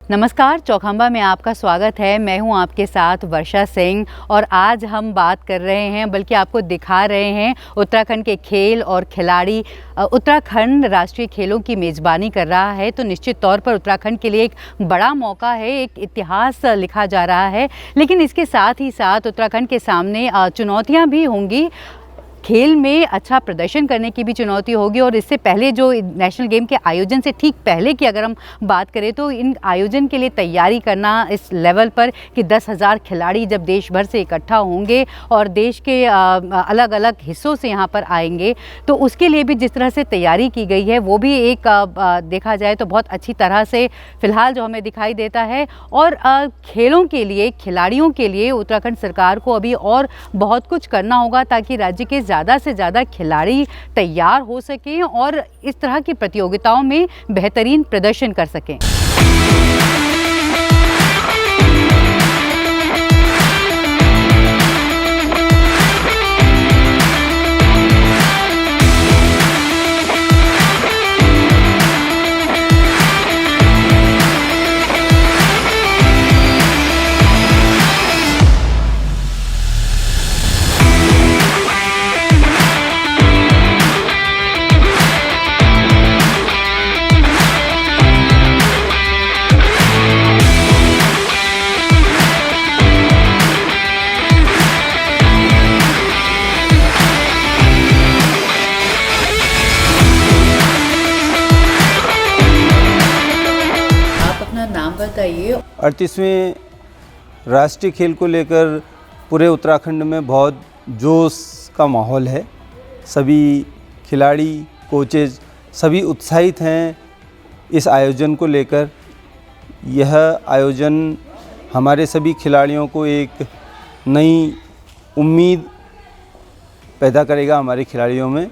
नमस्कार, चौखंबा में आपका स्वागत है। मैं हूं आपके साथ वर्षा सिंह और आज हम बात कर रहे हैं, बल्कि आपको दिखा रहे हैं उत्तराखंड के खेल और खिलाड़ी। उत्तराखंड राष्ट्रीय खेलों की मेज़बानी कर रहा है, तो निश्चित तौर पर उत्तराखंड के लिए एक बड़ा मौका है, एक इतिहास लिखा जा रहा है। लेकिन इसके साथ ही साथ उत्तराखंड के सामने चुनौतियाँ भी होंगी। खेल में अच्छा प्रदर्शन करने की भी चुनौती होगी। और इससे पहले जो नेशनल गेम के आयोजन से ठीक पहले की अगर हम बात करें तो इन आयोजन के लिए तैयारी करना इस लेवल पर कि 10,000 खिलाड़ी जब देश भर से इकट्ठा होंगे और देश के अलग अलग हिस्सों से यहाँ पर आएंगे, तो उसके लिए भी जिस तरह से तैयारी की गई है वो भी एक देखा जाए तो बहुत अच्छी तरह से फ़िलहाल जो हमें दिखाई देता है। और खेलों के लिए, खिलाड़ियों के लिए उत्तराखंड सरकार को अभी और बहुत कुछ करना होगा ताकि राज्य के ज़्यादा से ज़्यादा खिलाड़ी तैयार हो सकें और इस तरह की प्रतियोगिताओं में बेहतरीन प्रदर्शन कर सकें। नाम बताइए। 38वें राष्ट्रीय खेल को लेकर पूरे उत्तराखंड में बहुत जोश का माहौल है। सभी खिलाड़ी, कोचेज सभी उत्साहित हैं इस आयोजन को लेकर। यह आयोजन हमारे सभी खिलाड़ियों को एक नई उम्मीद पैदा करेगा हमारे खिलाड़ियों में,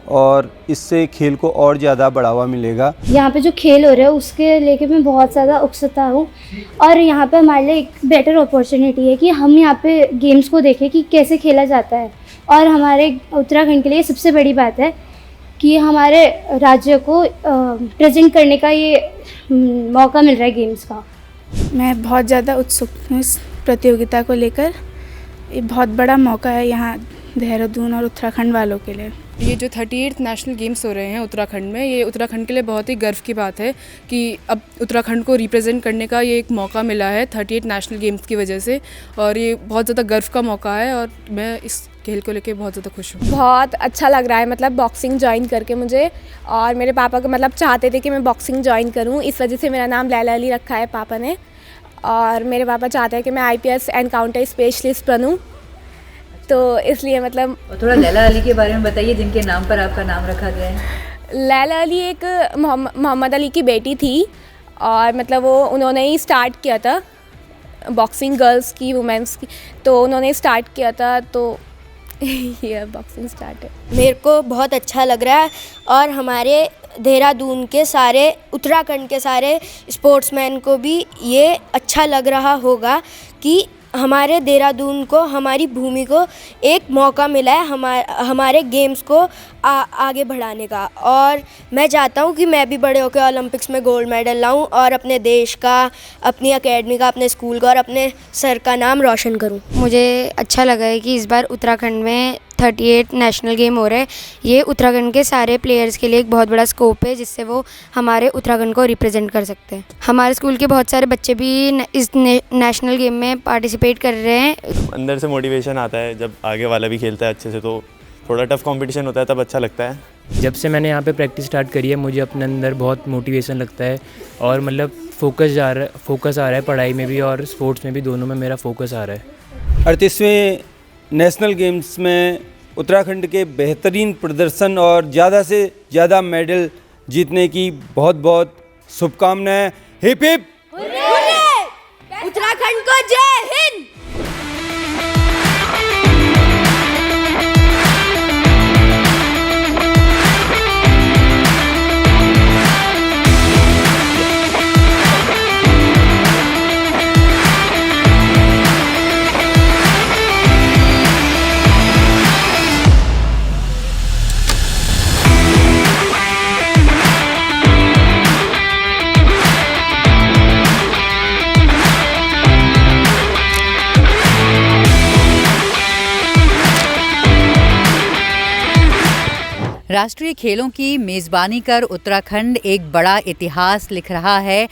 और इससे खेल को और ज़्यादा बढ़ावा मिलेगा। यहाँ पे जो खेल हो रहा है उसके लेके मैं बहुत ज़्यादा उत्सुकता हूँ, और यहाँ पे हमारे लिए एक बेटर अपॉर्चुनिटी है कि हम यहाँ पे गेम्स को देखें कि कैसे खेला जाता है। और हमारे उत्तराखंड के लिए सबसे बड़ी बात है कि हमारे राज्य को प्रेजेंट करने का ये मौका मिल रहा है गेम्स का। मैं बहुत ज़्यादा उत्सुक हूँ इस प्रतियोगिता को लेकर। ये बहुत बड़ा मौका है यहाँ देहरादून और उत्तराखंड वालों के लिए। ये जो 38 नेशनल गेम्स हो रहे हैं उत्तराखंड में, ये उत्तराखंड के लिए बहुत ही गर्व की बात है कि अब उत्तराखंड को रिप्रेजेंट करने का ये एक मौका मिला है 38 नेशनल गेम्स की वजह से, और ये बहुत ज़्यादा गर्व का मौका है और मैं इस खेल को लेके बहुत ज़्यादा खुश हूँ। बहुत अच्छा लग रहा है, मतलब बॉक्सिंग ज्वाइन करके मुझे, और मेरे पापा को मतलब चाहते थे कि मैं बॉक्सिंग ज्वाइन करूँ, इस वजह से मेरा नाम लैला अली रखा है पापा ने। और मेरे पापा चाहते हैं कि मैं IPS एनकाउंटर स्पेशलिस्ट बनूँ, तो इसलिए मतलब। थोड़ा लैला अली के बारे में बताइए, जिनके नाम पर आपका नाम रखा गया है। लैला अली एक मोहम्मद अली की बेटी थी, और मतलब वो उन्होंने ही स्टार्ट किया था बॉक्सिंग, गर्ल्स की, वुमेंस की, तो उन्होंने स्टार्ट किया था, तो ये बॉक्सिंग स्टार्ट है। मेरे को बहुत अच्छा लग रहा है, और हमारे देहरादून के सारे, उत्तराखंड के सारे स्पोर्ट्समैन को भी ये अच्छा लग रहा होगा कि हमारे देहरादून को, हमारी भूमि को एक मौका मिला है हमारे गेम्स को आगे बढ़ाने का। और मैं चाहता हूँ कि मैं भी बड़े होकर ओलंपिक्स में गोल्ड मेडल लाऊं और अपने देश का, अपनी एकेडमी का, अपने स्कूल का और अपने सर का नाम रोशन करूं। मुझे अच्छा लगा है कि इस बार उत्तराखंड में 38 नेशनल गेम हो रहे हैं। ये उत्तराखंड के सारे प्लेयर्स के लिए एक बहुत बड़ा स्कोप है, जिससे वो हमारे उत्तराखंड को रिप्रेजेंट कर सकते हैं। हमारे स्कूल के बहुत सारे बच्चे भी इस नेशनल गेम में पार्टिसिपेट कर रहे हैं। अंदर से मोटिवेशन आता है जब आगे वाला भी खेलता है अच्छे से, तो थोड़ा टफ कंपटीशन होता है तब अच्छा लगता है। जब से मैंने यहाँ पे प्रैक्टिस स्टार्ट करी है, मुझे अपने अंदर बहुत मोटिवेशन लगता है, और मतलब फोकस आ रहा है पढ़ाई में भी और स्पोर्ट्स में भी, दोनों में मेरा फोकस आ रहा है। 38वें नेशनल गेम्स में उत्तराखंड के बेहतरीन प्रदर्शन और ज़्यादा से ज़्यादा मेडल जीतने की बहुत बहुत शुभकामनाएं। हिप हिप उत्तराखंड को जय हिंद। राष्ट्रीय खेलों की मेज़बानी कर उत्तराखंड एक बड़ा इतिहास लिख रहा है।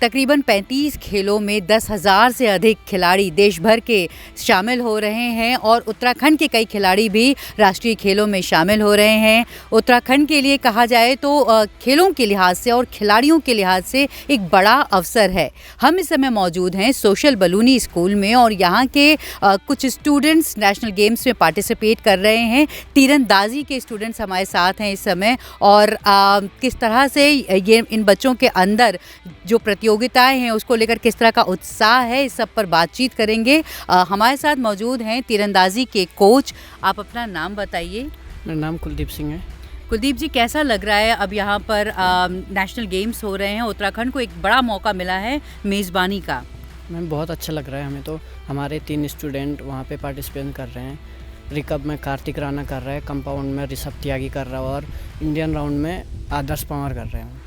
तकरीबन 35 खेलों में 10,000 से अधिक खिलाड़ी देश भर के शामिल हो रहे हैं और उत्तराखंड के कई खिलाड़ी भी राष्ट्रीय खेलों में शामिल हो रहे हैं। उत्तराखंड के लिए कहा जाए तो खेलों के लिहाज से और खिलाड़ियों के लिहाज से एक बड़ा अवसर है। हम इस समय मौजूद हैं सोशल बलूनी स्कूल में और यहाँ के कुछ स्टूडेंट्स नेशनल गेम्स में पार्टिसिपेट कर रहे हैं। तीरंदाजी के स्टूडेंट्स हमारे साथ हैं इस समय और किस तरह से ये इन बच्चों के अंदर जो प्रतियोगिताएं हैं उसको लेकर किस तरह का उत्साह है, इस सब पर बातचीत करेंगे। हमारे साथ मौजूद हैं तीरंदाजी के कोच। आप अपना नाम बताइए। मेरा नाम कुलदीप सिंह है। कुलदीप जी, कैसा लग रहा है अब यहाँ पर नेशनल गेम्स हो रहे हैं, उत्तराखंड को एक बड़ा मौका मिला है मेज़बानी का? मैम बहुत अच्छा लग रहा है हमें तो। हमारे 3 स्टूडेंट वहाँ पे पार्टिसिपेट कर रहे हैं। रिकब में कार्तिक राणा कर रहा है, कंपाउंड में ऋषभ त्यागी कर रहा है और इंडियन राउंड में आदर्श पंवार कर रहे हैं।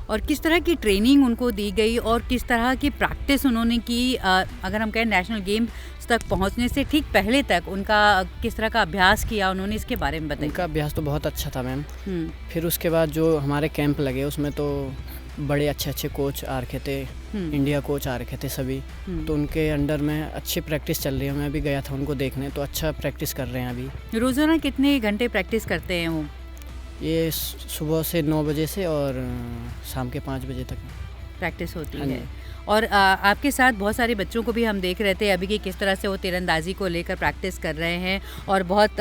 और किस तरह की ट्रेनिंग उनको दी गई और किस तरह की प्रैक्टिस उन्होंने की? अगर हम कहें नेशनल गेम्स तक पहुंचने से ठीक पहले तक उनका किस तरह का अभ्यास किया उन्होंने, इसके बारे में बताइए। उनका अभ्यास तो बहुत अच्छा था मैम। फिर उसके बाद जो हमारे कैंप लगे उसमें तो बड़े अच्छे कोच आ रखे थे, इंडिया कोच आ रखे थे सभी। तो उनके अंडर में अच्छी प्रैक्टिस चल रही है। मैं भी गया था उनको देखने, तो अच्छा प्रैक्टिस कर रहे हैं अभी। रोज़ाना कितने घंटे प्रैक्टिस करते हैं वो? ये सुबह से 9 बजे से और शाम के 5 बजे तक प्रैक्टिस होती है। और आपके साथ बहुत सारे बच्चों को भी हम देख रहे थे अभी कि किस तरह से वो तीरंदाजी को लेकर प्रैक्टिस कर रहे हैं और बहुत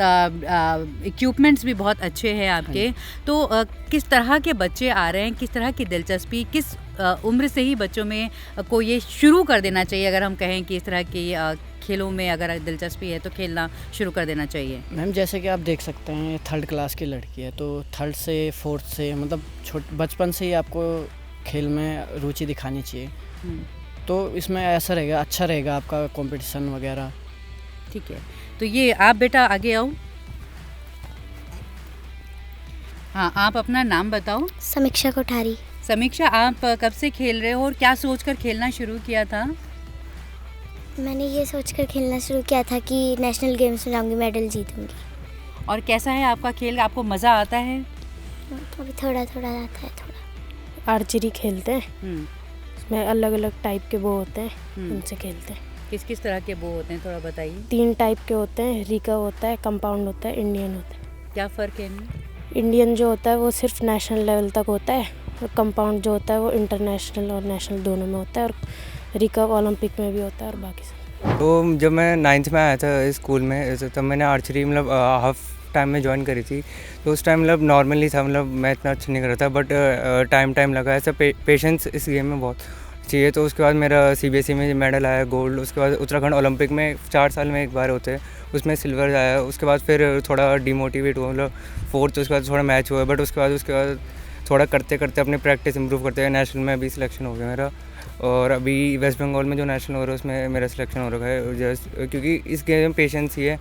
इक्विपमेंट्स भी बहुत अच्छे हैं आपके। तो किस तरह के बच्चे आ रहे हैं, किस तरह की दिलचस्पी, किस उम्र से ही बच्चों में को ये शुरू कर देना चाहिए? अगर हम कहें कि इस तरह की खेलों में अगर दिलचस्पी है तो खेलना शुरू कर देना चाहिए। मैम जैसे कि आप देख सकते हैं 3rd क्लास की लड़की है, तो 3rd से 4th से मतलब बचपन से ही आपको खेल में रुचि दिखानी चाहिए। तो इसमें ऐसा रहेगा, अच्छा रहेगा आपका कंपटीशन वगैरह। ठीक है, तो ये आप बेटा आगे आओ। हाँ, आप अपना नाम बताओ। समीक्षा कोठारी। समीक्षा, आप कब से खेल रहे हो और क्या सोचकर खेलना शुरू किया था? मैंने ये सोचकर खेलना शुरू किया था कि नेशनल गेम्स में जाऊंगी, मेडल जीतूंगी। और कैसा है आपका खेल? आपको मज़ा आता है? अभी थोड़ा थोड़ा आता है। थोड़ा आर्चरी खेलते हैं, उसमें अलग अलग टाइप के वो होते हैं, उनसे खेलते हैं। किस किस तरह के वो होते हैं थोड़ा बताइए। 3 टाइप के होते हैं, रिकर्व होता है, कंपाउंड होता है, इंडियन होता है। क्या फ़र्क है इनमें? इंडियन जो होता है वो सिर्फ नेशनल लेवल तक होता है और कंपाउंड जो होता है वो इंटरनेशनल और नेशनल दोनों में होता है और रिकर्व ओलंपिक में भी होता है और बाकी सब। तो जब मैं 9th में आया था स्कूल में, तब मैंने आर्चरी मतलब हाफ टाइम में ज्वाइन करी थी। तो उस टाइम मतलब नॉर्मली था, मतलब मैं इतना अच्छा नहीं कर रहा था, बट टाइम लगा। ऐसा पेशेंस इस गेम में बहुत चाहिए। तो उसके बाद मेरा CBSE में मेडल आया गोल्ड। उसके बाद उत्तराखंड ओलंपिक में 4 साल में एक बार होते हैं, उसमें सिल्वर आया। उसके बाद फिर थोड़ा डिमोटिवेट हुआ, मतलब 4th, उसके बाद थोड़ा मैच हुआ। बट उसके बाद थोड़ा करते करते अपनी प्रैक्टिस इंप्रूव करते हुए नेशनल में अभी सिलेक्शन हो गया मेरा। और अभी वेस्ट बंगाल में जो नेशनल हो रहा है उसमें मेरा सिलेक्शन हो रखा है। जस्ट क्योंकि इस गेम में पेशेंस ही है,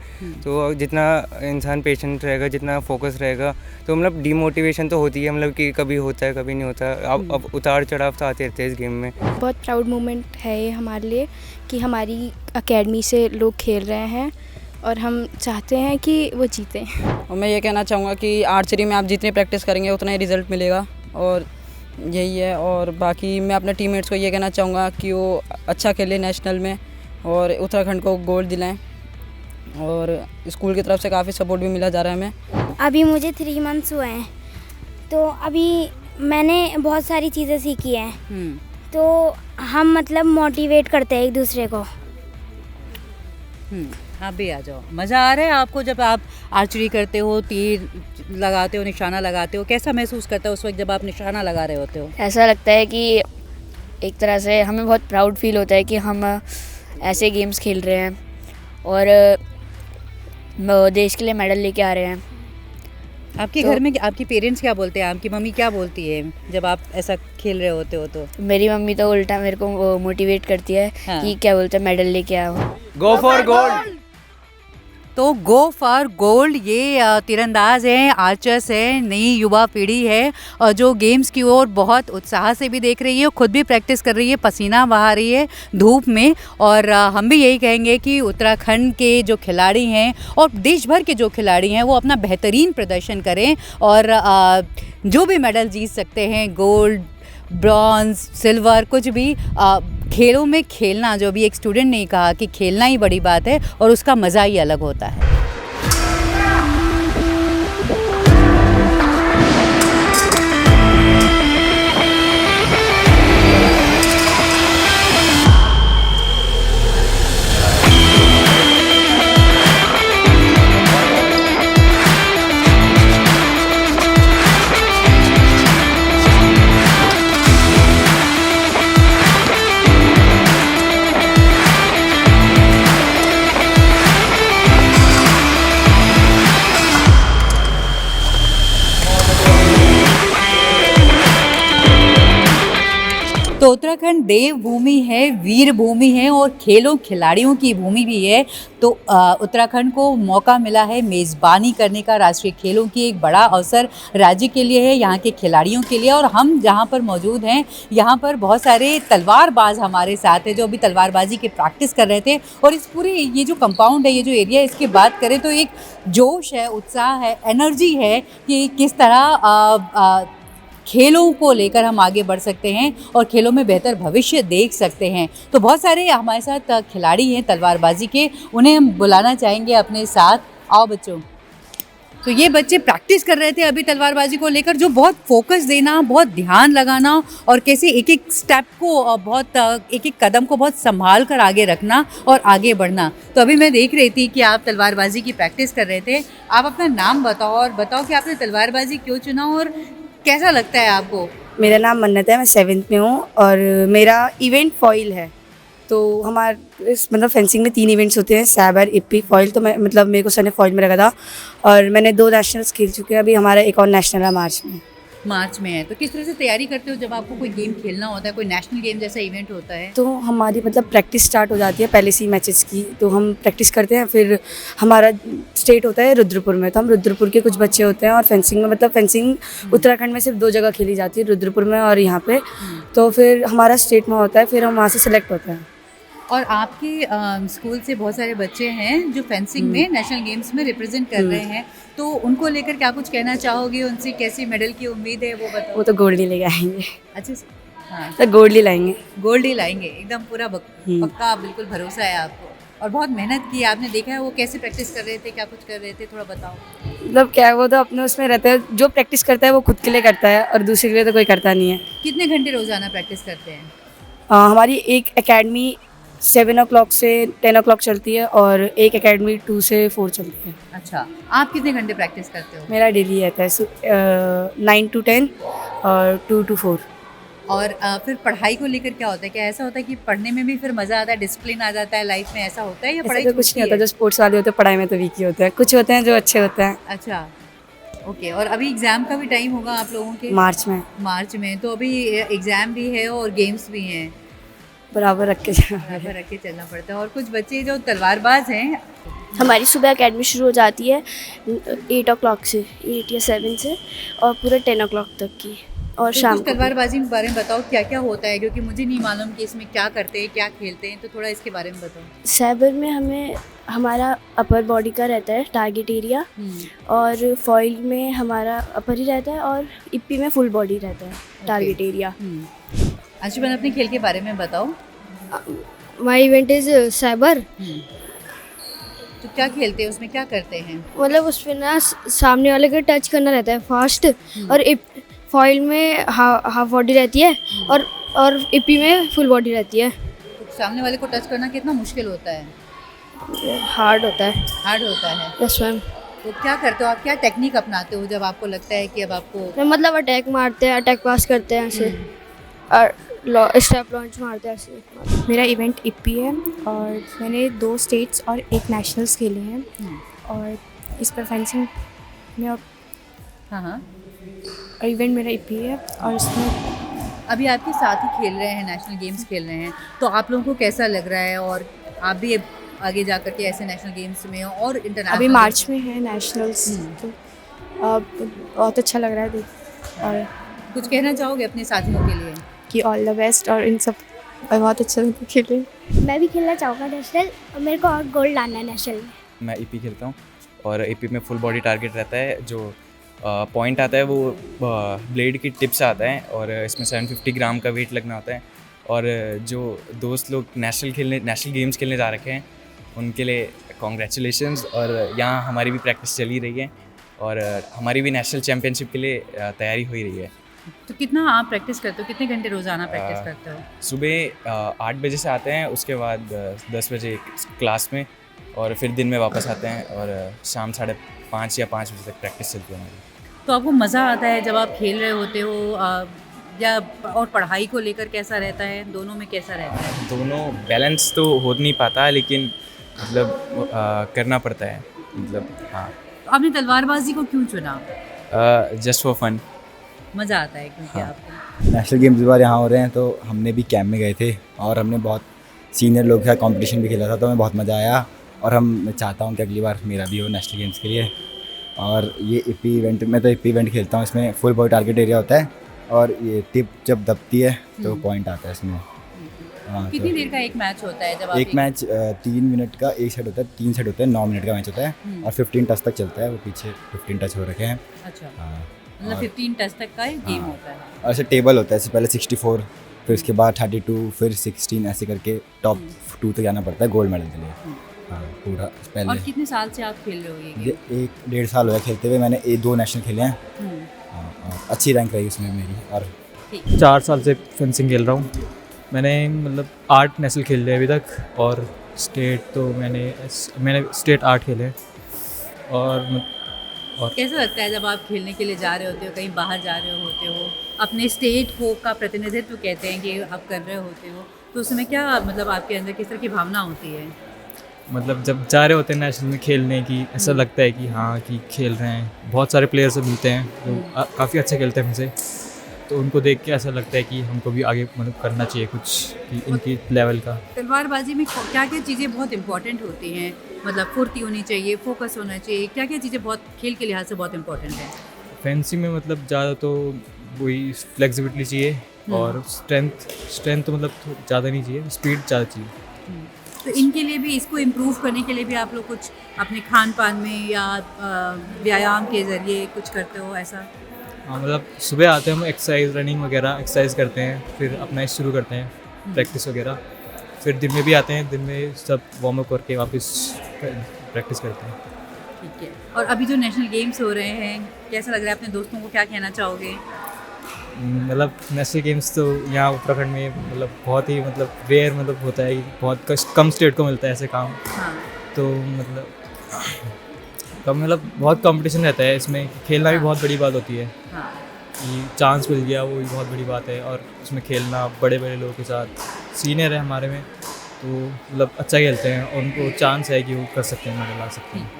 तो जितना इंसान पेशेंट रहेगा, जितना फोकस रहेगा, तो मतलब डिमोटिवेशन तो होती है, मतलब कि कभी होता है कभी नहीं होता। अब उतार चढ़ाव तो आते रहते हैं इस गेम में। बहुत प्राउड मोमेंट है ये हमारे लिए कि हमारी एकेडमी से लोग खेल रहे हैं और हम चाहते हैं कि वो जीतें। और मैं ये कहना चाहूँगा कि आर्चरी में आप जितनी प्रैक्टिस करेंगे उतना ही रिज़ल्ट मिलेगा और यही है। और बाकी मैं अपने टीममेट्स को ये कहना चाहूँगा कि वो अच्छा खेले नेशनल में और उत्तराखंड को गोल्ड दिलाएं। और स्कूल की तरफ से काफ़ी सपोर्ट भी मिला जा रहा है हमें। अभी मुझे 3 मंथ्स हुए हैं, तो अभी मैंने बहुत सारी चीज़ें सीखी हैं। तो हम मतलब मोटिवेट करते हैं एक दूसरे को। आप भी आ जाओ। मज़ा आ रहा है आपको जब आप आर्चरी करते हो, तीर लगाते हो, निशाना लगाते हो? कैसा महसूस करता है उस वक्त जब आप निशाना लगा रहे होते हो? ऐसा लगता है कि एक तरह से हमें बहुत प्राउड फील होता है कि हम ऐसे गेम्स खेल रहे हैं और देश के लिए मेडल लेके आ रहे हैं। आपके घर में आपकी पेरेंट्स क्या बोलते हैं? आपकी मम्मी क्या बोलती है जब आप ऐसा खेल रहे होते हो? तो मेरी मम्मी तो उल्टा मेरे को मोटिवेट करती है कि क्या बोलते हैं, मेडल लेके आओ, गो फॉर गोल्ड। तो गो फॉर गोल्ड, ये तीरंदाज हैं, आर्चर्स हैं, नई युवा पीढ़ी है और जो गेम्स की ओर बहुत उत्साह से भी देख रही है, खुद भी प्रैक्टिस कर रही है, पसीना बहा रही है धूप में। और हम भी यही कहेंगे कि उत्तराखंड के जो खिलाड़ी हैं और देश भर के जो खिलाड़ी हैं वो अपना बेहतरीन प्रदर्शन करें और जो भी मेडल जीत सकते हैं, गोल्ड, ब्रॉन्ज, सिल्वर, कुछ भी, खेलों में खेलना, जो भी एक स्टूडेंट ने कहा कि खेलना ही बड़ी बात है और उसका मज़ा ही अलग होता है। तो उत्तराखंड देव भूमि है, वीर भूमि है और खेलों खिलाड़ियों की भूमि भी है। तो उत्तराखंड को मौका मिला है मेज़बानी करने का राष्ट्रीय खेलों की, एक बड़ा अवसर राज्य के लिए है, यहाँ के खिलाड़ियों के लिए। और हम जहाँ पर मौजूद हैं, यहाँ पर बहुत सारे तलवारबाज हमारे साथ हैं जो अभी तलवारबाजी की प्रैक्टिस कर रहे थे। और इस पूरे ये जो कंपाउंड है, ये जो एरिया है, इसकी बात करें तो एक जोश है, उत्साह है, एनर्जी है कि किस तरह खेलों को लेकर हम आगे बढ़ सकते हैं और खेलों में बेहतर भविष्य देख सकते हैं। तो बहुत सारे हमारे साथ खिलाड़ी हैं तलवारबाजी के, उन्हें हम बुलाना चाहेंगे अपने साथ। आओ बच्चों। तो ये बच्चे प्रैक्टिस कर रहे थे अभी तलवारबाजी को लेकर, जो बहुत फोकस देना, बहुत ध्यान लगाना और कैसे एक एक स्टेप को, बहुत एक एक कदम को बहुत संभाल कर आगे रखना और आगे बढ़ना। तो अभी मैं देख रही थी कि आप तलवारबाजी की प्रैक्टिस कर रहे थे। आप अपना नाम बताओ और बताओ कि आपने तलवारबाजी क्यों चुना और कैसा लगता है आपको? मेरा नाम मन्नत है, मैं 7th में हूँ और मेरा इवेंट फॉइल है। तो हमारे मतलब फेंसिंग में 3 इवेंट्स होते हैं, सैबर, इप्पी, फॉइल। तो मैं मतलब मेरे को सर ने फॉइल में रखा था और मैंने 2 नेशनल्स खेल चुके हैं। अभी हमारा एक और नेशनल है मार्च में है। तो किस तरह से तैयारी करते हो जब आपको कोई गेम खेलना होता है, कोई नेशनल गेम जैसा इवेंट होता है? तो हमारी मतलब प्रैक्टिस स्टार्ट हो जाती है पहले से ही मैचेस की। तो हम प्रैक्टिस करते हैं, फिर हमारा स्टेट होता है रुद्रपुर में। तो हम रुद्रपुर के कुछ बच्चे होते हैं और फेंसिंग में, मतलब फेंसिंग उत्तराखंड में सिर्फ 2 जगह खेली जाती है, रुद्रपुर में और यहाँ पे। तो फिर हमारा स्टेट में होता है, फिर हम वहाँ से सिलेक्ट होते हैं। और आपके स्कूल से बहुत सारे बच्चे हैं जो फेंसिंग में नेशनल गेम्स में रिप्रेजेंट कर रहे हैं, तो उनको लेकर क्या कुछ कहना चाहोगे? उनसे कैसी मेडल की उम्मीद है वो बताओ। वो तो गोल्ड ही लेके आएंगे। अच्छा, हाँ, तो गोल्ड ही लाएंगे। गोल्ड ही लाएंगे, एकदम पूरा पक्का, बिल्कुल भरोसा है आपको। और बहुत मेहनत की, आपने देखा है वो कैसे प्रैक्टिस कर रहे थे, क्या कुछ कर रहे थे, थोड़ा बताओ। मतलब क्या है, वो तो अपने उसमें रहता है, जो प्रैक्टिस करता है वो खुद के लिए करता है और दूसरे के लिए तो कोई करता नहीं है। कितने घंटे रोजाना प्रैक्टिस करते हैं? हमारी एक एकेडमी 7 o'clock से 10 o'clock चलती है और एक एकेडमी 2 से 4 चलती है। अच्छा, आप कितने घंटे प्रैक्टिस करते हो? मेरा डेली रहता है 9 to 10 और 2 to 4। और फिर पढ़ाई को लेकर क्या होता है? क्या ऐसा होता है कि पढ़ने में भी फिर मज़ा आता है, डिसिप्लिन आ जाता है लाइफ में, ऐसा होता है या पढ़ाई? तो कुछ नहीं होता, जो स्पोर्ट्स वाले होते हैं पढ़ाई में तो वीक ही होते हैं, कुछ होते हैं जो अच्छे होते हैं। अच्छा, ओके। और अभी एग्ज़ाम का भी टाइम होगा आप लोगों के? मार्च में। तो अभी एग्ज़ाम भी है और गेम्स भी हैं, बराबर रख के चलना पड़ता है। और कुछ बच्चे जो तलवारबाज हैं, हमारी सुबह एकेडमी शुरू हो जाती है 8 o'clock से, 8 या 7 से, और पूरे 10 o'clock तक की। और शाम को तलवारबाजी के बारे में बताओ, क्या क्या होता है, क्योंकि मुझे नहीं मालूम कि इसमें क्या करते हैं, क्या खेलते हैं, तो थोड़ा इसके बारे में बताओ। सैबर में हमें हमारा अपर बॉडी का रहता है टारगेट एरिया, और फॉइल में हमारा अपर ही रहता है, और इप्पी में फुल बॉडी रहता है टारगेट एरिया। अंशुमन, अपने खेल के बारे में बताओ। My event is Saber. तो क्या खेलते हैं उसमें, क्या करते हैं? मतलब उसमें ना सामने वाले को टच करना रहता है फास्ट, और फॉइल में हाफ बॉडी रहती है और इप्पी में फुल बॉडी रहती है। तो सामने वाले को टच करना कितना मुश्किल होता है? हार्ड होता है। Yes ma'am. तो क्या करते हो आप, क्या टेक्निक अपनाते हो जब आपको लगता है कि अब आपको, मतलब अटैक मारते हैं, अटैक पास करते हैं ऐसे, और स्टेप लॉन्च मारते हैं ऐसे। मेरा इवेंट इप्पी है और मैंने 2 स्टेट्स और 1 नेशनल्स खेले हैं, और इस पर फेंसिंग में हाँ इवेंट मेरा इप्पी है। और इसमें अभी आपके साथ ही खेल रहे हैं, नेशनल गेम्स खेल रहे हैं, तो आप लोगों को कैसा लग रहा है? और आप भी आगे जा कर के ऐसे नेशनल गेम्स में और इंटरनेशनल? अभी मार्च में है नेशनल्स, तो बहुत अच्छा लग रहा है देख। और कुछ कहना चाहोगे अपने साथियों के लिए? कि ऑल द बेस्ट, और इन सब बहुत अच्छा खेले। मैं भी खेलना चाहूँगा नेशनल, और मेरे को और गोल्ड लाना है नेशनल में। मैं ईपी खेलता हूँ और ईपी में फुल बॉडी टारगेट रहता है। जो पॉइंट आता है वो ब्लेड की टिप से आता है और इसमें 750 ग्राम का वेट लगना होता है। और जो दोस्त लोग नेशनल गेम्स खेलने जा रखे हैं उनके लिए कॉन्ग्रेचुलेशंस। और यहाँ हमारी भी प्रैक्टिस चल ही रही है और हमारी भी नेशनल चैम्पियनशिप के लिए तैयारी हो ही रही है। तो कितना आप प्रैक्टिस करते हो, कितने घंटे रोज़ाना प्रैक्टिस करते हो? सुबह 8 बजे से आते हैं, उसके बाद 10 बजे क्लास में, और फिर दिन में वापस आते हैं और शाम 5:30 या 5 बजे तक प्रैक्टिस चलती है हमारी। तो आपको मज़ा आता है जब आप खेल रहे होते हो या और पढ़ाई को लेकर कैसा रहता है, दोनों में कैसा रहता है? दोनों बैलेंस तो हो नहीं पाता, लेकिन मतलब करना पड़ता है, मतलब हाँ। आपने तलवारबाजी को क्यों चुना? Just for fun. मज़ा आता है क्योंकि हाँ। आपको नेशनल गेम्स इस बार यहाँ हो रहे हैं, तो हमने भी कैंप में गए थे और हमने बहुत सीनियर लोग के साथ कॉम्पिटिशन भी खेला था, तो हमें बहुत मज़ा आया। और मैं चाहता हूँ कि अगली बार मेरा भी हो नेशनल गेम्स के लिए। और ये ईपी इवेंट, मैं तो ईपी इवेंट खेलता हूँ, इसमें फुल बॉडी टारगेट एरिया होता है और ये टिप जब दबती है तो पॉइंट आता है इसमें। हाँ, कितनी तो देर का एक मैच होता है? जब आप एक मैच 3 मिनट का एक सेट होता है, 3 सेट होते हैं, 9 मिनट का मैच होता है और 15 टच तक चलता है। वो पीछे 15 टच हो रखे हैं। अच्छा, हाँ, मतलब 15 टच तक का गेम होता है। और ऐसे टेबल होता है, इससे पहले 64, फिर उसके बाद 32, फिर 16, ऐसे करके टॉप 2 तक जाना पड़ता है गोल्ड मेडल के लिए। हाँ, पूरा पहले। और कितने साल से आप खेल रहे हो ये? 1-1.5 साल हुआ खेलते हुए। मैंने 2 नेशनल खेले हैं। हाँ, और अच्छी रैंक रही उसमें मेरी। और 4 साल से फेंसिंग खेल रहा हूँ। मैंने मतलब 8 नेशनल खेल लिए अभी तक, और स्टेट तो मैंने स्टेट 8 खेले हैं। और कैसा लगता है जब आप खेलने के लिए जा रहे होते हो, कहीं बाहर जा रहे होते हो, अपने स्टेट को का प्रतिनिधित्व कहते हैं कि आप कर रहे होते हो, तो उसमें क्या मतलब आपके अंदर किस तरह की भावना होती है? मतलब जब जा रहे होते हैं नेशनल में खेलने की, ऐसा लगता है कि हाँ कि खेल रहे हैं। बहुत सारे प्लेयर से मिलते हैं जो काफ़ी अच्छे खेलते हैं हमसे, तो उनको देख के ऐसा लगता है कि हमको भी आगे मतलब करना चाहिए कुछ, कि इनकी लेवल का। तलवारबाजी में क्या क्या चीज़ें बहुत इंपॉर्टेंट होती हैं? मतलब फुर्ती होनी चाहिए, फोकस होना चाहिए, क्या क्या चीज़ें बहुत खेल के लिहाज से बहुत इंपॉर्टेंट है? फेंसिंग में मतलब ज़्यादा तो वही फ्लेक्सिबिलिटी चाहिए और स्ट्रेंथ तो मतलब ज़्यादा नहीं चाहिए, स्पीड ज़्यादा चाहिए। तो इनके लिए भी, इसको इम्प्रूव करने के लिए भी आप लोग कुछ अपने खान पान में या व्यायाम के ज़रिए कुछ करते हो ऐसा? हाँ, मतलब सुबह आते हैं हम, एक्सरसाइज, रनिंग वगैरह एक्सरसाइज करते हैं, फिर अपना शुरू करते हैं प्रैक्टिस वगैरह। फिर दिन में भी आते हैं, दिन में सब वार्म अप करके वापस प्रैक्टिस करते हैं। ठीक है। और अभी जो नेशनल गेम्स हो रहे हैं, कैसा लग रहा है? अपने दोस्तों को क्या कहना चाहोगे? मतलब नेशनल गेम्स तो यहाँ उत्तराखंड में मतलब बहुत ही मतलब रेयर मतलब होता है, बहुत कम स्टेट को मिलता है ऐसे काम। हाँ। तो मतलब बहुत कंपटीशन रहता है इसमें, खेलना भी बहुत बड़ी बात होती है। हाँ। कि चांस मिल गया वो भी बहुत बड़ी बात है, और उसमें खेलना बड़े बड़े लोगों के साथ, सीनियर है हमारे में, तो मतलब अच्छा खेलते हैं और उनको चांस है कि वो कर सकते हैं, मेडल ला सकते हैं।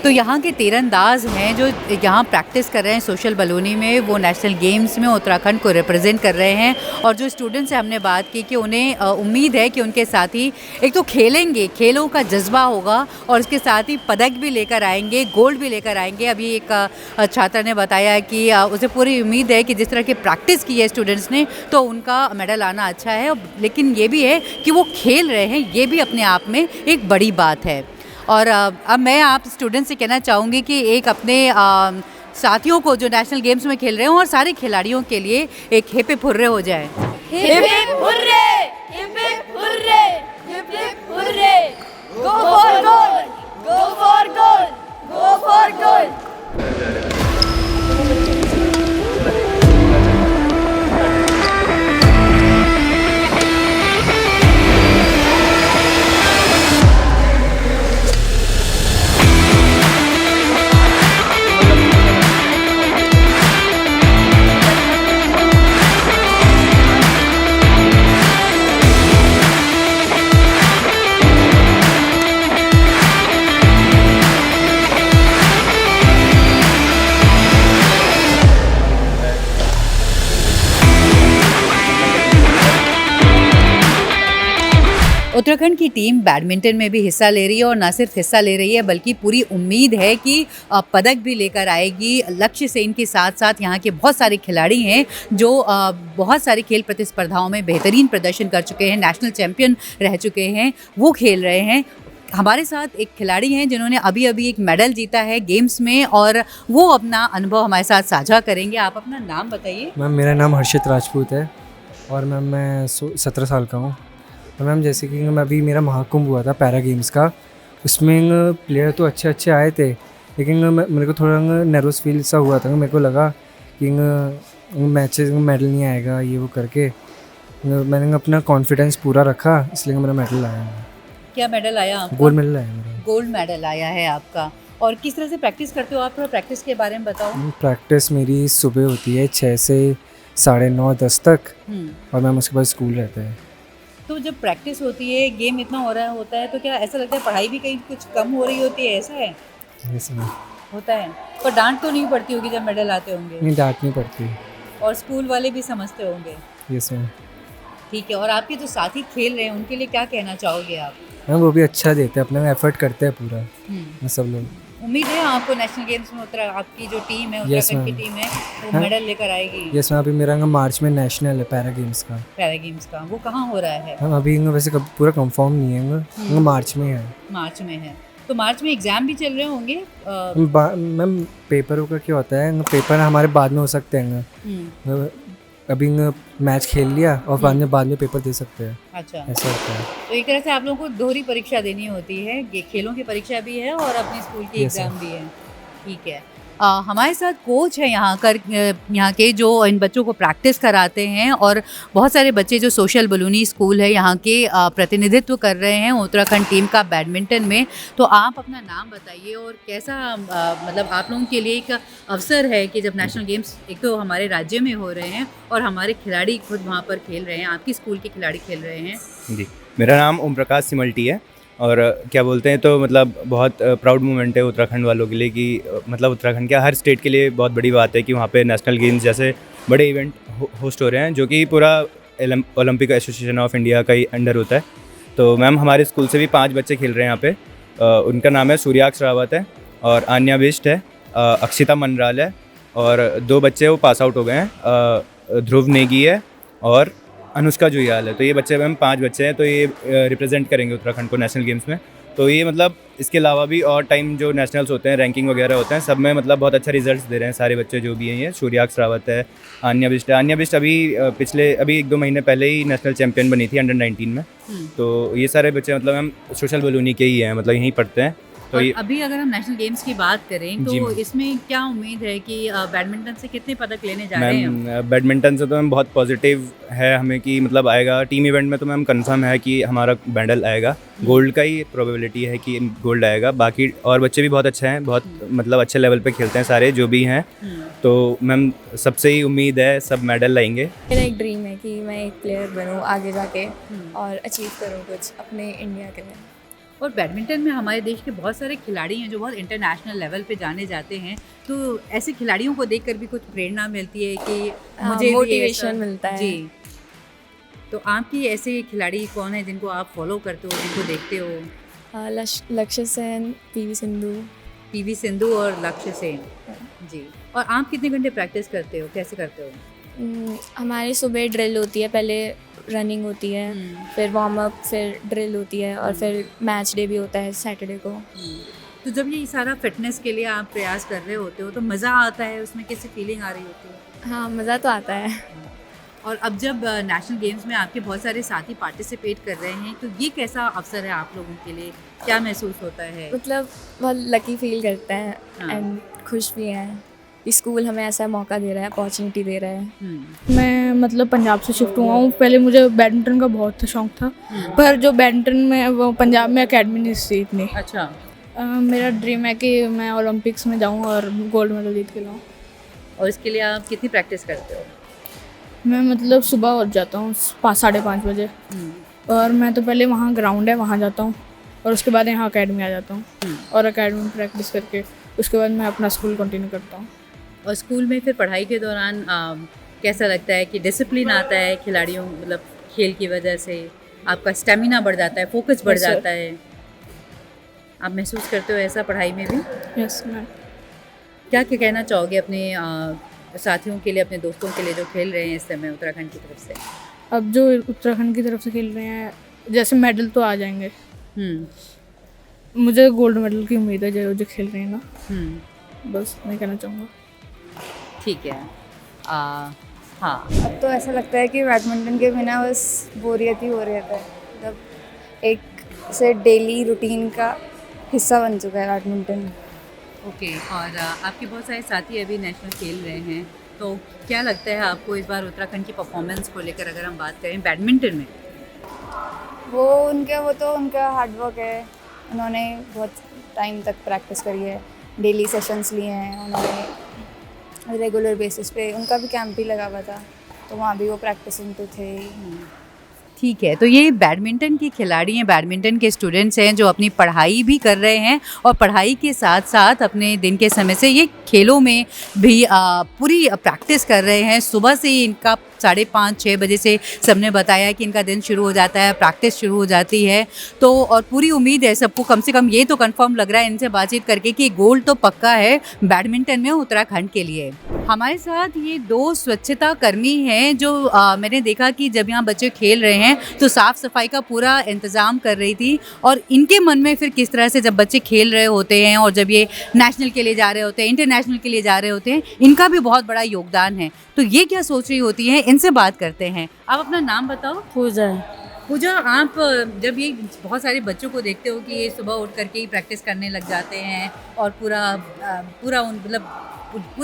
तो यहाँ के तीरंदाज हैं जो यहाँ प्रैक्टिस कर रहे हैं सोशल बलूनी में, वो नेशनल गेम्स में उत्तराखंड को रिप्रेजेंट कर रहे हैं। और जो स्टूडेंट से हमने बात की कि उन्हें उम्मीद है कि उनके साथी एक तो खेलेंगे, खेलों का जज्बा होगा, और उसके साथ ही पदक भी लेकर आएंगे, गोल्ड भी लेकर आएंगे। अभी एक छात्रा ने बताया कि उसे पूरी उम्मीद है कि जिस तरह की प्रैक्टिस की है स्टूडेंट्स ने, तो उनका मेडल आना अच्छा है। लेकिन ये भी है कि वो खेल रहे हैं, ये भी अपने आप में एक बड़ी बात है। और अब मैं आप स्टूडेंट से कहना चाहूँगी कि एक अपने साथियों को जो नेशनल गेम्स में खेल रहे हैं और सारे खिलाड़ियों के लिए एक हिप हिप हुर्रे हो जाए। Hip hip hurray, hip hip hurray, hip hip hurray, go for goal, go for goal, go for goal. Uttarakhand की टीम बैडमिंटन में भी हिस्सा ले रही है और न सिर्फ हिस्सा ले रही है बल्कि पूरी उम्मीद है कि पदक भी लेकर आएगी। लक्ष्य सेन के साथ साथ यहाँ के बहुत सारे खिलाड़ी हैं जो बहुत सारी खेल प्रतिस्पर्धाओं में बेहतरीन प्रदर्शन कर चुके हैं, नेशनल चैंपियन रह चुके हैं, वो खेल रहे हैं। हमारे साथ एक खिलाड़ी हैं जिन्होंने अभी अभी एक मेडल जीता है गेम्स में और वो अपना अनुभव हमारे साथ साझा करेंगे। आप अपना नाम बताइए। मैम मेरा नाम हर्षित राजपूत है और मैम मैं 17 साल का हूँ। तो मैम जैसे कि मैं अभी मेरा महाकुंभ हुआ था पैरा गेम्स का, उसमें प्लेयर तो अच्छे अच्छे आए थे लेकिन मेरे को थोड़ा नर्वस फील सा हुआ था। मेरे को लगा कि मैचेस में मेडल नहीं आएगा ये वो करके। मैंने अपना कॉन्फिडेंस पूरा रखा इसलिए मेरा मेडल आया। क्या मेडल आया आपका? गोल्ड मेडल आया मेरा। गोल्ड मेडल आया है आपका। और किस तरह से प्रैक्टिस करते हो आप? थोड़ा प्रैक्टिस के बारे में बताओ। प्रैक्टिस मेरी सुबह होती है 6 से 9:30 10 तक और मैम उसके बाद स्कूल रहता है। तो जब प्रैक्टिस होती है, गेम इतना हो रहा होता है तो क्या ऐसा लगता है पढ़ाई भी कहीं कुछ कम हो रही होती है? ऐसा है? Yes ma'am. होता है। पर डांट तो नहीं पड़ती होगी जब मेडल आते होंगे? नहीं, डांट नहीं पड़ती। और स्कूल वाले भी समझते होंगे? Yes ma'am. ठीक है। और आपके जो साथी खेल रहे हैं उनके लिए क्या कहना चाहोगे आप? मैम वो भी अच्छा देते हैं, अपना एफर्ट करते हैं पूरा सब लोग। उम्मीद है आपको नेशनल गेम्स में आपकी जो टीम है उत्तराखंड की टीम है वो मेडल लेकर आएगी? Yes ma'am. अभी मेरा मार्च में नेशनल है पैरा गेम्स का। पैरा गेम्स का वो कहाँ हो रहा है? हम अभी वैसे पूरा कंफर्म नहीं है, मार्च में है। मार्च में है तो मार्च में एग्जाम भी चल रहे होंगे? मैम पेपरों का क्या होता है, पेपर हमारे बाद में हो सकते हैं। अभी मैच खेल लिया और बाद में पेपर दे सकते हैं। अच्छा, ऐसा होता है। तो एक तरह से आप लोगों को दोहरी परीक्षा देनी होती है, खेलों की परीक्षा भी है और अपने स्कूल की एग्जाम भी है। ठीक है। हमारे साथ कोच है यहाँ के जो इन बच्चों को प्रैक्टिस कराते हैं और बहुत सारे बच्चे जो सोशल बलूनी स्कूल है यहाँ के प्रतिनिधित्व कर रहे हैं उत्तराखंड टीम का बैडमिंटन में। तो आप अपना नाम बताइए और कैसा मतलब आप लोगों के लिए एक अवसर है कि जब नेशनल गेम्स एक तो हमारे राज्य में हो रहे हैं और हमारे खिलाड़ी खुद वहाँ पर खेल रहे हैं, आपकी स्कूल के खिलाड़ी खेल रहे हैं। जी, मेरा नाम ओम प्रकाश सिमल्टी है और क्या बोलते हैं तो मतलब बहुत प्राउड मोमेंट है उत्तराखंड वालों के लिए कि मतलब उत्तराखंड क्या हर स्टेट के लिए बहुत बड़ी बात है कि वहाँ पे नेशनल गेम्स जैसे बड़े इवेंट होस्ट हो रहे हैं जो कि पूरा ओलंपिक एसोसिएशन ऑफ इंडिया का ही अंडर होता है। तो मैम हमारे स्कूल से भी 5 बच्चे खेल रहे हैं यहाँ पे। उनका नाम है सूर्याक्ष रावत है और आन्या बिष्ट है, अक्षिता मनराल है और 2 बच्चे वो पास आउट हो गए हैं, ध्रुव नेगी है और अनुष्का जुयाल है। तो ये बच्चे मैम 5 बच्चे हैं तो ये रिप्रेजेंट करेंगे उत्तराखंड को नेशनल गेम्स में। तो ये मतलब इसके अलावा भी और टाइम जो नेशनल्स होते हैं, रैंकिंग वगैरह होते हैं, सब में मतलब बहुत अच्छा रिजल्ट्स दे रहे हैं सारे बच्चे जो भी हैं। ये सूर्याक्ष रावत है, आन्या बिष्ट अभी अभी 1-2 महीने पहले ही नेशनल चैंपियन बनी थी अंडर 19 में। तो ये सारे बच्चे मतलब हम सोशल बलूनी के ही हैं, मतलब यहीं पढ़ते हैं। तो अभी अगर हम नेशनल गेम्स की बात करें तो इसमें क्या उम्मीद है कि बैडमिंटन से कितने पदक लेने जा रहे हैं? मैम बैडमिंटन से तो मैम बहुत पॉजिटिव है हमें कि मतलब आएगा। टीम इवेंट में तो मैम कंफर्म है कि हमारा मेडल आएगा, गोल्ड का ही प्रोबेबिलिटी है कि गोल्ड आएगा। बाकी और बच्चे भी बहुत अच्छे हैं, बहुत मतलब अच्छे लेवल पे खेलते हैं सारे जो भी हैं। तो मैम सबसे ही उम्मीद है सब मेडल लाएंगे। मेरा एक ड्रीम है कि मैं एक प्लेयर बनूँ आगे जाके और अचीव करूँ कुछ अपने इंडिया के लिए। और बैडमिंटन में हमारे देश के बहुत सारे खिलाड़ी हैं जो बहुत इंटरनेशनल लेवल पे जाने जाते हैं, तो ऐसे खिलाड़ियों को देखकर भी कुछ प्रेरणा मिलती है कि मुझे मोटिवेशन मिलता है। जी, तो आपकी ऐसे खिलाड़ी कौन है जिनको आप फॉलो करते हो, जिनको देखते हो? लक्ष्य सेन, पीवी सिंधु और लक्ष्य सेन। जी। और आप कितने घंटे प्रैक्टिस करते हो, कैसे करते हो? हमारी सुबह ड्रिल होती है, पहले रनिंग होती है, फिर वार्म अप, फिर ड्रिल होती है और फिर मैच डे भी होता है सैटरडे को। तो जब ये सारा फिटनेस के लिए आप प्रयास कर रहे होते हो तो मज़ा आता है उसमें? कैसी फीलिंग आ रही होती है? हाँ, मज़ा तो आता है। और अब जब नेशनल गेम्स में आपके बहुत सारे साथी पार्टिसिपेट कर रहे हैं तो ये कैसा अवसर है आप लोगों के लिए? क्या महसूस होता है? मतलब बहुत लकी फील करते हैं एंड खुश भी हैं। स्कूल हमें ऐसा मौका दे रहा है, अपॉर्चुनिटी दे रहा है। मैं मतलब पंजाब से शिफ्ट हुआ हूँ। पहले मुझे बैडमिंटन का बहुत शौक था पर जो बैडमिंटन में वो पंजाब में अकेडमी नहीं थी इतनी। अच्छा। मेरा ड्रीम है कि मैं ओलंपिक्स में जाऊँ और गोल्ड मेडल जीत के लाऊँ। और इसके लिए आप कितनी प्रैक्टिस करते हो? मैं मतलब सुबह उठ जाता हूँ 5-5:30 बजे और मैं तो पहले वहाँ ग्राउंड है वहाँ जाता हूँ और उसके बाद यहाँ अकेडमी आ जाता हूँ और अकेडमी में प्रैक्टिस करके उसके बाद मैं अपना स्कूल कंटिन्यू करता हूँ। और स्कूल में फिर पढ़ाई के दौरान कैसा लगता है कि डिसिप्लिन आता है खिलाड़ियों मतलब खेल की वजह से? आपका स्टेमिना बढ़ जाता है, फोकस बढ़ Yes, sir. जाता है। आप महसूस करते हो ऐसा पढ़ाई में भी? Yes ma'am. क्या क्या कहना चाहोगे अपने साथियों के लिए, अपने दोस्तों के लिए जो खेल रहे हैं इस समय उत्तराखंड की तरफ से? अब जो उत्तराखंड की तरफ से खेल रहे हैं, जैसे मेडल तो आ जाएंगे। मुझे गोल्ड मेडल की उम्मीद है जो खेल रहे हैं ना। बस मैं कहना चाहूँगा। ठीक है। हाँ, अब तो ऐसा लगता है कि बैडमिंटन के बिना बस बोरियत ही हो रहता है। मतलब एक से डेली रूटीन का हिस्सा बन चुका है बैडमिंटन। ओके। और आपके बहुत सारे साथी अभी नेशनल खेल रहे हैं, तो क्या लगता है आपको इस बार उत्तराखंड की परफॉर्मेंस को लेकर, अगर हम बात करें बैडमिंटन में? वो तो उनका हार्डवर्क है। उन्होंने बहुत टाइम तक प्रैक्टिस करी है, डेली सेशंस लिए हैं उन्होंने, रेगुलर बेसिस पे। उनका भी कैंप भी लगा हुआ था, तो वहाँ भी वो प्रैक्टिसिंग तो थे। ठीक है, तो ये बैडमिंटन के खिलाड़ी हैं, बैडमिंटन के स्टूडेंट्स हैं जो अपनी पढ़ाई भी कर रहे हैं और पढ़ाई के साथ साथ अपने दिन के समय से ये खेलों में भी पूरी प्रैक्टिस कर रहे हैं। सुबह से ही इनका 5:30-6 बजे से सबने बताया कि इनका दिन शुरू हो जाता है, प्रैक्टिस शुरू हो जाती है। तो और पूरी उम्मीद है सबको, कम से कम ये तो कंफर्म लग रहा है इनसे बातचीत करके कि गोल्ड तो पक्का है बैडमिंटन में उत्तराखंड के लिए। हमारे साथ ये 2 स्वच्छता कर्मी हैं जो मैंने देखा कि जब यहाँ बच्चे खेल रहे हैं तो साफ़ सफाई का पूरा इंतज़ाम कर रही थी, और इनके मन में फिर किस तरह से जब बच्चे खेल रहे होते हैं और जब ये नेशनल के लिए जा रहे होते हैं, इंटरनेशनल के लिए जा रहे होते हैं, इनका भी बहुत बड़ा योगदान है। तो ये क्या सोच रही होती हैं, इनसे बात करते हैं। आप अपना नाम बताओ। पूजा, आप जब ये बहुत सारे बच्चों को देखते हो कि ये सुबह उठ करके ही प्रैक्टिस करने लग जाते हैं और पूरा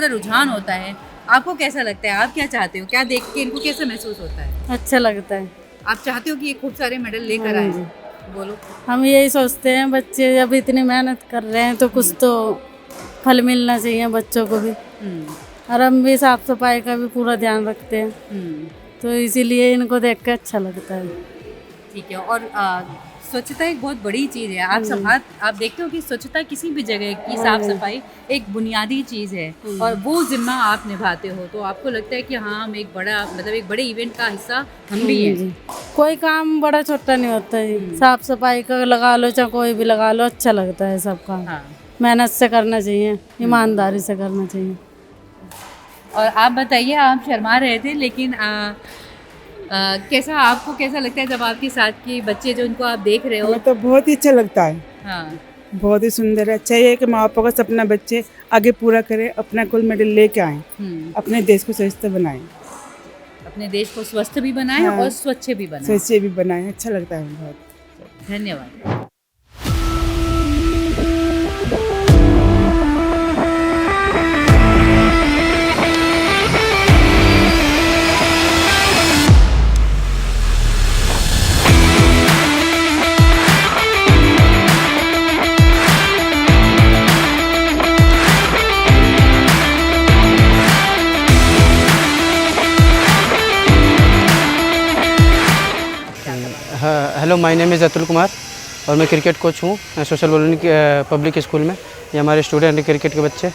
रुझान होता है, आपको कैसा लगता है? आप क्या चाहते हो? क्या देख के इनको कैसा महसूस होता है? अच्छा लगता है। आप चाहते हो कि ये खूब सारे मेडल लेकर आए? बोलो। हम यही सोचते हैं, बच्चे जब इतनी मेहनत कर रहे हैं तो कुछ तो फल मिलना चाहिए बच्चों को भी। और हम भी साफ सफाई का भी पूरा ध्यान रखते हैं, तो इसीलिए इनको देख के अच्छा लगता है। ठीक है। और स्वच्छता एक बहुत बड़ी चीज़ है। आप देखते हो कि स्वच्छता किसी भी जगह की साफ सफाई एक बुनियादी चीज़ है, और वो जिम्मा आप निभाते हो, तो आपको लगता है कि हाँ, हम एक बड़े इवेंट का हिस्सा हम भी हैं। कोई काम बड़ा छोटा नहीं होता है, साफ सफाई का लगा लो चाहे कोई भी लगा लो, अच्छा लगता है सब काम। मेहनत से करना चाहिए, ईमानदारी से करना चाहिए। और आप बताइए, आप शर्मा रहे थे, लेकिन आपको कैसा लगता है जब आपके साथ के बच्चे जो इनको आप देख रहे हो? तो बहुत ही अच्छा लगता है। हाँ, बहुत ही सुंदर है। अच्छा ये है कि माँ बाप का सपना बच्चे आगे पूरा करें, अपना गोल्ड मेडल लेके आएँ, अपने देश को स्वस्थ बनाएं, अपने देश को स्वस्थ भी बनाएं। हाँ, और स्वच्छ भी बनाएं। अच्छा लगता है बहुत। धन्यवाद। Hello, my name is Atul Kumar और मैं क्रिकेट कोच हूँ सोशल वॉलंटियर पब्लिक स्कूल में। ये हमारे स्टूडेंट हैं क्रिकेट के बच्चे,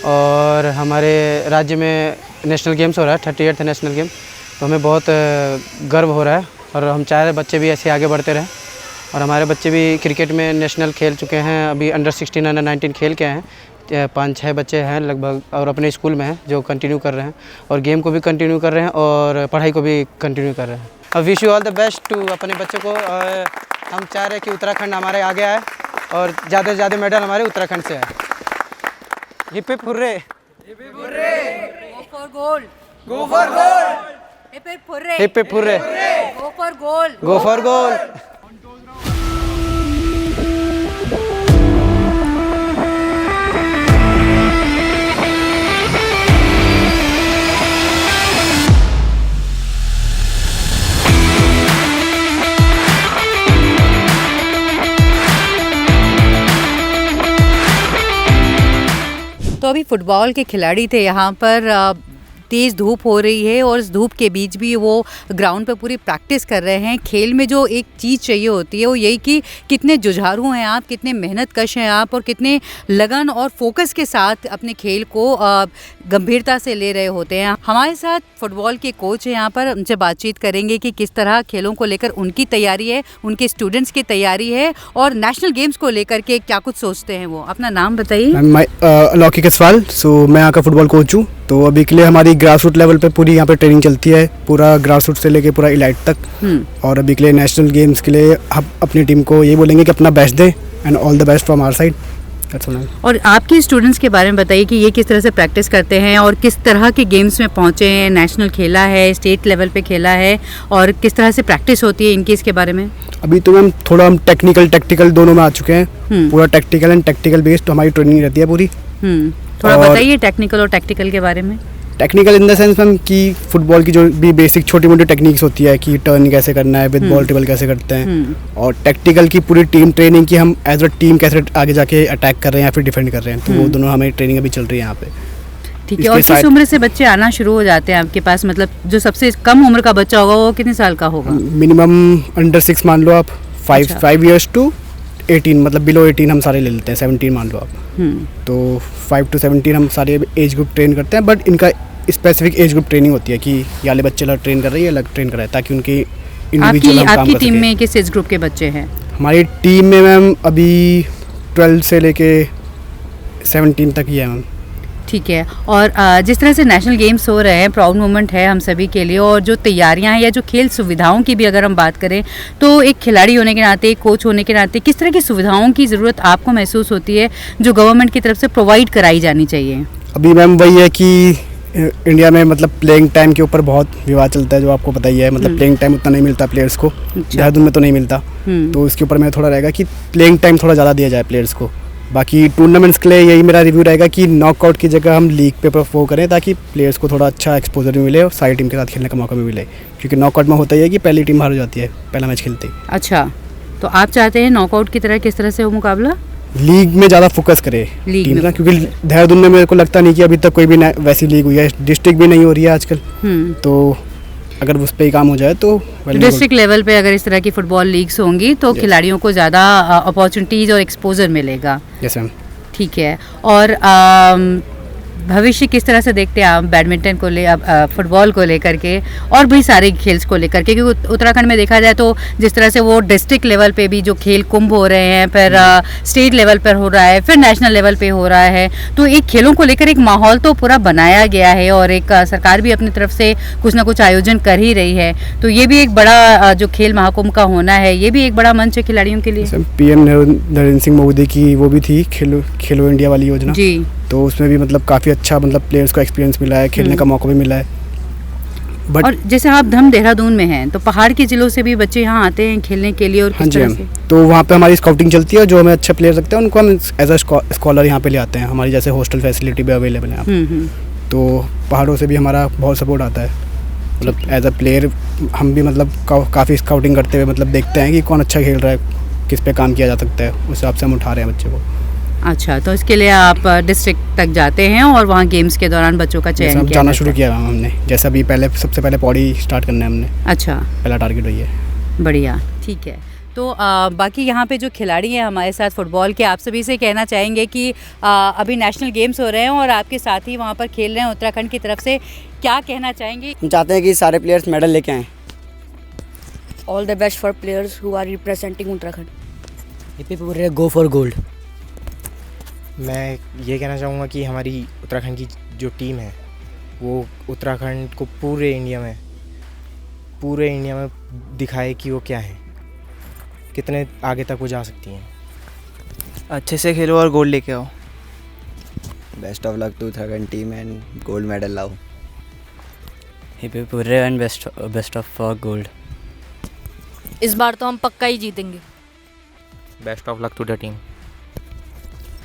और हमारे राज्य में नेशनल गेम्स हो रहा है, 38वां नेशनल गेम, तो हमें बहुत गर्व हो रहा है, और हम चाह रहे बच्चे भी ऐसे आगे बढ़ते रहें। और हमारे बच्चे भी क्रिकेट में नेशनल खेल चुके हैं, अभी अंडर 16 अंडर 19 खेल के हैं, 5-6 बच्चे हैं लगभग, और अपने स्कूल में हैं जो कंटिन्यू कर रहे हैं, और गेम को भी कंटिन्यू कर रहे हैं और पढ़ाई को भी कंटिन्यू कर रहे हैं। I wish you all the best to अपने बच्चों को। हम चाह रहे हैं कि उत्तराखंड हमारे आगे आए और ज़्यादा से ज़्यादा मेडल हमारे उत्तराखंड से आए। Hip hip hurray, go for gold, go for gold, hip hip hurray, hip hip hurray, go for gold, go for gold. तो अभी फुटबॉल के खिलाड़ी थे यहाँ पर, तेज़ धूप हो रही है और इस धूप के बीच भी वो ग्राउंड पे पूरी प्रैक्टिस कर रहे हैं। खेल में जो एक चीज़ चाहिए होती है वो यही कि कितने जुझारू हैं आप, कितने मेहनत कश हैं आप और कितने लगन और फोकस के साथ अपने खेल को गंभीरता से ले रहे होते हैं। हमारे साथ फुटबॉल के कोच हैं यहाँ पर, उनसे बातचीत करेंगे कि किस तरह खेलों को लेकर उनकी तैयारी है, उनके स्टूडेंट्स की तैयारी है और नेशनल गेम्स को लेकर के क्या कुछ सोचते हैं वो। अपना नाम बताइए। लौकिक सवाल। मैं यहाँ का फुटबॉल कोच हूँ। तो अभी के लिए हमारी ग्रास रूट लेवल पे पूरी यहाँ पे ट्रेनिंग चलती है, पूरा ग्रास रूट से लेके पूरा इलाइट तक। और अभी के लिए नेशनल गेम्स के लिए हम अपनी टीम को ये बोलेंगे कि अपना बेस्ट दें and all the best from our side. और आपके स्टूडेंट्स के बारे में बताइए कि ये किस तरह से प्रैक्टिस करते हैं और किस तरह के गेम्स में पहुँचे हैं, नेशनल खेला है, स्टेट लेवल पे खेला है और किस तरह से प्रैक्टिस होती है इनकी, इसके बारे में। अभी तो मैम थोड़ा हम टेक्निकल टैक्टिकल दोनों में आ चुके हैं। पूरा टेक्निकल एंड टैक्टिकल बेस्ड तो हमारी ट्रेनिंग रहती है पूरी। थोड़ा बताइए टेक्निकल और टैक्टिकल के बारे में। Technical in the sense ma'am कि फुटबॉल की जो भी बेसिक छोटी मोटी टेक्निक्स होती है कि टर्न कैसे करना है, विद बॉल ड्रिबल कैसे करते हैं, और टैक्टिकल की पूरी टीम ट्रेनिंग की हम एज अ टीम कैसे आगे जाके अटैक कर रहे हैं या फिर डिफेंड कर रहे हैं। तो वो दोनों हमें ट्रेनिंग अभी चल रही है यहाँ पे। ठीक है। और किस उम्र से बच्चे आना शुरू हो जाते हैं आपके पास? मतलब जो सबसे कम उम्र का बच्चा होगा वो कितने साल का होगा? मिनिमम अंडर 6 मान लो आप, 5 years to 18, मतलब बिलो 18 हम सारे ले लेते हैं, 17 मान लो आप। तो 5 to 17 हम सारे एज ग्रुप ट्रेन करते हैं, बट इनका स्पेसिफिक एज ग्रुप ट्रेनिंग होती है कि ये वाले बच्चे अलग ट्रेन कर रहे हैं, ये अलग ट्रेन कर रहे हैं, ताकि उनकी इंडिविजुअल हम काम कर सकें। आपकी टीम में किस एज ग्रुप के बच्चे हैं? हमारी टीम में मैम अभी 12 से लेके 17 तक ही है मैम। ठीक है। और जिस तरह से नेशनल गेम्स हो रहे हैं, प्राउड मोमेंट है हम सभी के लिए, और जो तैयारियां हैं या जो खेल सुविधाओं की भी अगर हम बात करें तो एक खिलाड़ी होने के नाते, एक कोच होने के नाते किस तरह की सुविधाओं की ज़रूरत आपको महसूस होती है जो गवर्नमेंट की तरफ से प्रोवाइड कराई जानी चाहिए? अभी मैम वही है कि इंडिया में मतलब प्लेइंग टाइम के ऊपर बहुत विवाद चलता है, जो आपको पता ही है। मतलब प्लेइंग टाइम उतना नहीं मिलता प्लेयर्स को, देहरादून में तो नहीं मिलता। तो इसके ऊपर मैं थोड़ा रहेगा कि प्लेइंग टाइम थोड़ा ज़्यादा दिया जाए प्लेयर्स को। बाकी टूर्नामेंट्स के लिए यही मेरा रिव्यू रहेगा कि नॉकआउट की जगह हम लीग पे वो करें, ताकि प्लेयर्स को थोड़ा अच्छा एक्सपोजर भी मिले और सारी टीम के साथ खेलने का मौका भी मिले। क्योंकि नॉकआउट में होता ही है कि पहली टीम हार हो जाती है पहला मैच खेलते ही। अच्छा, तो आप चाहते हैं नॉकआउट की तरह किस तरह से हो मुकाबला? लीग में ज़्यादा फोकस करे टीम ना, क्योंकि देहरादून में मेरे को लगता नहीं कि अभी तक कोई भी वैसी लीग हुई है। डिस्ट्रिक्ट भी नहीं हो रही है आजकल। तो अगर उस पर ही काम हो जाए तो डिस्ट्रिक्ट लेवल पे अगर इस तरह की फुटबॉल लीग्स होंगी तो खिलाड़ियों को ज़्यादा अपॉर्चुनिटीज़ और एक्सपोजर मिलेगा। Yes ma'am. ठीक है। और भविष्य किस तरह से देखते हैं आप बैडमिंटन को फुटबॉल को लेकर के और भी सारे खेल्स को लेकर के? क्योंकि उत्तराखंड में देखा जाए तो जिस तरह से वो डिस्ट्रिक्ट लेवल पे भी जो खेल कुंभ हो रहे हैं, फिर स्टेट लेवल पर हो रहा है, फिर नेशनल लेवल पे हो रहा है, तो एक खेलों को लेकर एक माहौल तो पूरा बनाया गया है और एक सरकार भी अपनी तरफ से कुछ ना कुछ आयोजन कर ही रही है। तो ये भी एक बड़ा जो खेल महाकुंभ का होना है, ये भी एक बड़ा मंच है खिलाड़ियों के लिए। PM नरेंद्र सिंह मोदी की वो भी थी खेलो इंडिया वाली योजना जी। तो उसमें भी मतलब काफ़ी अच्छा मतलब प्लेयर्स को एक्सपीरियंस मिला है, खेलने का मौका भी मिला है। बट और जैसे आप हम देहरादून में हैं तो पहाड़ के जिलों से भी बच्चे यहाँ आते हैं खेलने के लिए, और किस तरह से? तो वहाँ पे हमारी स्काउटिंग चलती है, जो हमें अच्छे प्लेयर लगते हैं उनको हम एज अ स्कॉलर यहाँ पे ले आते हैं। हमारी जैसे हॉस्टल फैसिलिटी भी अवेलेबल है यहाँ पे। तो पहाड़ों से भी हमारा बहुत सपोर्ट आता है। मतलब एज अ प्लेयर हम भी मतलब काफ़ी स्काउटिंग करते हुए मतलब देखते हैं कि कौन अच्छा खेल रहा है, किस पे काम किया जा सकता है, उस हिसाब से हम उठा रहे हैं बच्चे को। अच्छा, तो इसके लिए आप डिस्ट्रिक्ट तक जाते हैं और वहाँ गेम्स के दौरान बच्चों का चयन किया जाना शुरू किया हमने। जैसा अभी सबसे पहले पौड़ी स्टार्ट करना है हमने। अच्छा, पहला टारगेट वही है। बढ़िया, ठीक है। तो बाकी यहाँ पे जो खिलाड़ी हैं हमारे साथ फुटबॉल के, आप सभी से कहना चाहेंगे कि अभी नेशनल गेम्स हो रहे हैं और आपके साथ ही वहाँ पर खेल रहे हैं उत्तराखंड की तरफ से, क्या कहना चाहेंगे? हम चाहते हैं कि सारे प्लेयर्स मेडल लेके आएँ। All the best for players who are representing Uttarakhand. पूरे गो फॉर गोल्ड। मैं ये कहना चाहूँगा कि हमारी उत्तराखंड की जो टीम है वो उत्तराखंड को पूरे इंडिया में दिखाए कि वो क्या है, कितने आगे तक वो जा सकती हैं। अच्छे से खेलो और गोल्ड लेके आओ। Best of luck to Uttarakhand team and gold medal लाओ। पूरे and best of for gold. इस बार तो हम पक्का ही जीतेंगे। Best of luck to the team.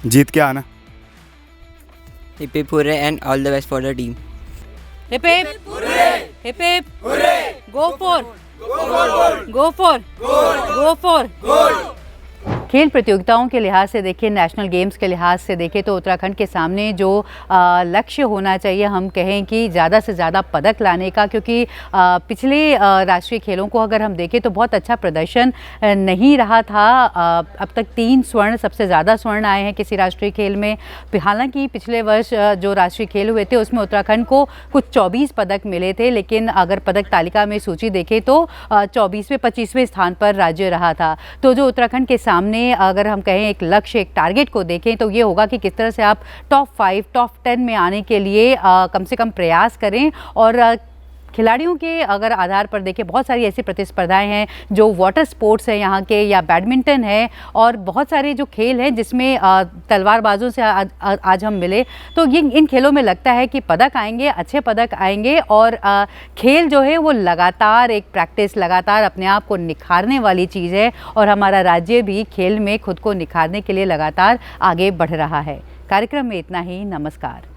जीत के आना। Hip hurray and all the best for the team. Hip hip hurray, hip hip hurray, go for goal, go for goal, go for goal. खेल प्रतियोगिताओं के लिहाज से देखें, नेशनल गेम्स के लिहाज से देखें तो उत्तराखंड के सामने जो लक्ष्य होना चाहिए, हम कहें कि ज़्यादा से ज़्यादा पदक लाने का, क्योंकि पिछले राष्ट्रीय खेलों को अगर हम देखें तो बहुत अच्छा प्रदर्शन नहीं रहा था। अब तक 3 स्वर्ण, सबसे ज़्यादा स्वर्ण आए हैं किसी राष्ट्रीय खेल में। हालांकि पिछले वर्ष जो राष्ट्रीय खेल हुए थे उसमें उत्तराखंड को कुछ 24 पदक मिले थे, लेकिन अगर पदक तालिका में सूची देखें तो 24वें 25वें स्थान पर राज्य रहा था। तो जो उत्तराखंड के सामने अगर हम कहें एक लक्ष्य, एक टारगेट को देखें तो ये होगा कि किस तरह से आप टॉप 5, टॉप 10 में आने के लिए कम से कम प्रयास करें। और खिलाड़ियों के अगर आधार पर देखें, बहुत सारी ऐसी प्रतिस्पर्धाएं हैं जो वाटर स्पोर्ट्स है यहाँ के, या बैडमिंटन है, और बहुत सारे जो खेल हैं जिसमें तलवारबाजों से आज हम मिले। तो ये इन खेलों में लगता है कि पदक आएंगे, अच्छे पदक आएंगे। और खेल जो है वो लगातार एक प्रैक्टिस, लगातार अपने आप को निखारने वाली चीज़ है, और हमारा राज्य भी खेल में खुद को निखारने के लिए लगातार आगे बढ़ रहा है। कार्यक्रम में इतना ही। नमस्कार।